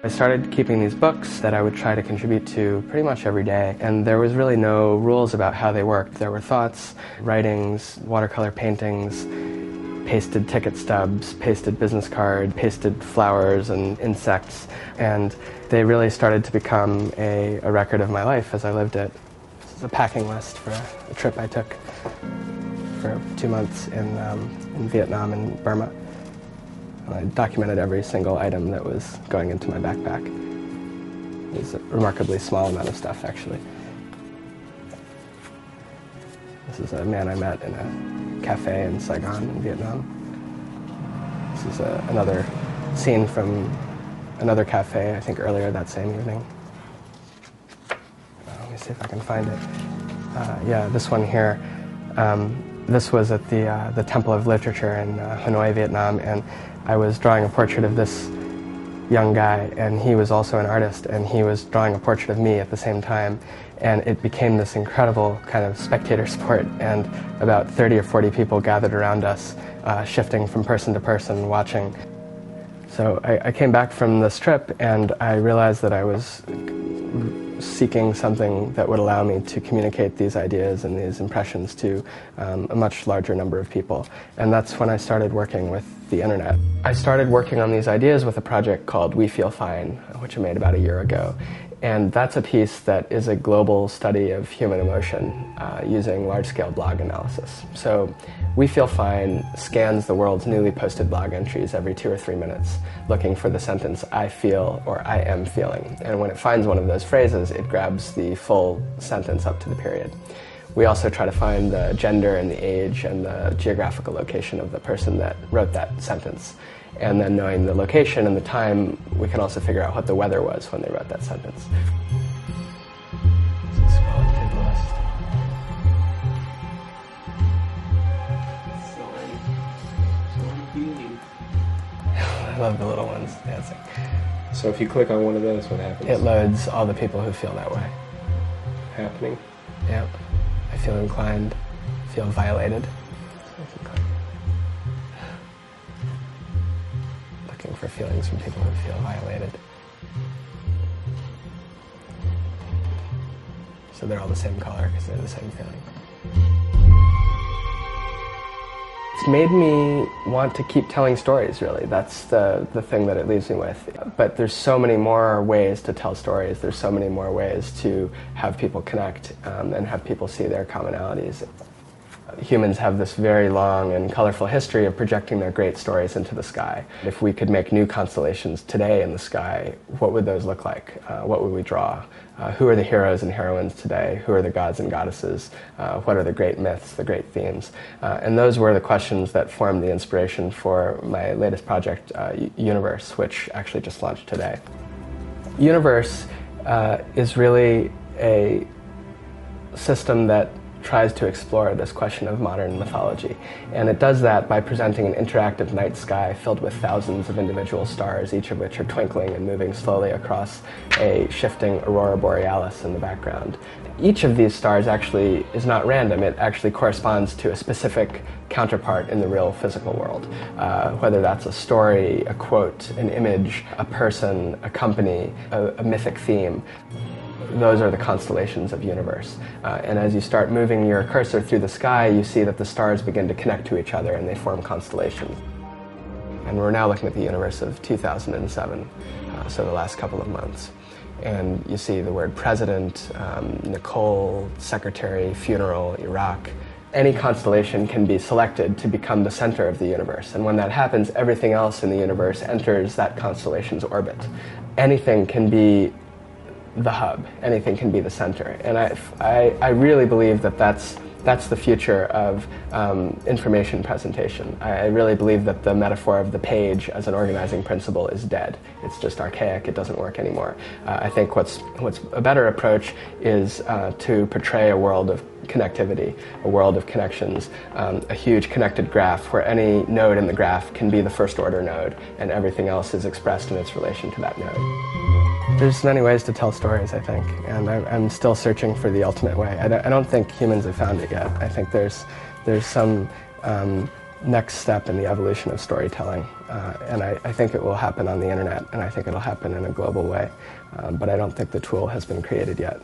I started keeping these books that I would try to contribute to pretty much every day, and there was really no rules about how they worked. There were thoughts, writings, watercolor paintings, pasted ticket stubs, pasted business card, pasted flowers and insects, and they really started to become a record of my life as I lived it. This is a packing list for a trip I took for 2 months in Vietnam and Burma. I documented every single item that was going into my backpack. It was a remarkably small amount of stuff, actually. This is a man I met in a cafe in Saigon in Vietnam. This is another scene from another cafe, I think earlier that same evening. Let me see if I can find it. Yeah, this one here. This was at the Temple of Literature in Hanoi, Vietnam, and I was drawing a portrait of this young guy, and he was also an artist, and he was drawing a portrait of me at the same time, and it became this incredible kind of spectator sport, and about 30 or 40 people gathered around us, shifting from person to person, watching. So I came back from this trip, and I realized that I was seeking something that would allow me to communicate these ideas and these impressions to a much larger number of people. And that's when I started working with the internet. I started working on these ideas with a project called We Feel Fine, which I made about a year ago. And that's a piece that is a global study of human emotion using large-scale blog analysis. So We Feel Fine scans the world's newly posted blog entries every 2 or 3 minutes, looking for the sentence, I feel or I am feeling. And when it finds one of those phrases, it grabs the full sentence up to the period. We also try to find the gender and the age and the geographical location of the person that wrote that sentence. And then knowing the location and the time, we can also figure out what the weather was when they wrote that sentence. I love the little ones dancing. So if you click on one of those, what happens? It loads all the people who feel that way. Happening? Yep. I feel inclined, feel violated. Looking for feelings from people who feel violated. So they're all the same color because they're the same feeling. It's made me want to keep telling stories, really. That's the thing that it leaves me with. But there's so many more ways to tell stories. There's so many more ways to have people connect and have people see their commonalities. Humans have this very long and colorful history of projecting their great stories into the sky. If we could make new constellations today in the sky, what would those look like? What would we draw? Who are the heroes and heroines today? Who are the gods and goddesses? What are the great myths, the great themes? And those were the questions that formed the inspiration for my latest project, Universe, which actually just launched today. Universe is really a system that tries to explore this question of modern mythology. And it does that by presenting an interactive night sky filled with thousands of individual stars, each of which are twinkling and moving slowly across a shifting aurora borealis in the background. Each of these stars actually is not random. It actually corresponds to a specific counterpart in the real physical world, whether that's a story, a quote, an image, a person, a company, a mythic theme. Those are the constellations of Universe. And as you start moving your cursor through the sky, you see that the stars begin to connect to each other and they form constellations. And we're now looking at the universe of 2007, so the last couple of months. And you see the word president, Nicole, secretary, funeral, Iraq. Any constellation can be selected to become the center of the universe. And when that happens, everything else in the universe enters that constellation's orbit. Anything can be the hub. Anything can be the center. And I really believe that that's the future of information presentation. I really believe that the metaphor of the page as an organizing principle is dead. It's just archaic. It doesn't work anymore. I think what's a better approach is to portray a world of connectivity, a world of connections, a huge connected graph where any node in the graph can be the first order node and everything else is expressed in its relation to that node. There's many ways to tell stories, I think, and I'm still searching for the ultimate way. I don't think humans have found it yet. I think there's some next step in the evolution of storytelling And I think it will happen on the internet, and I think it'll happen in a global way. But I don't think the tool has been created yet.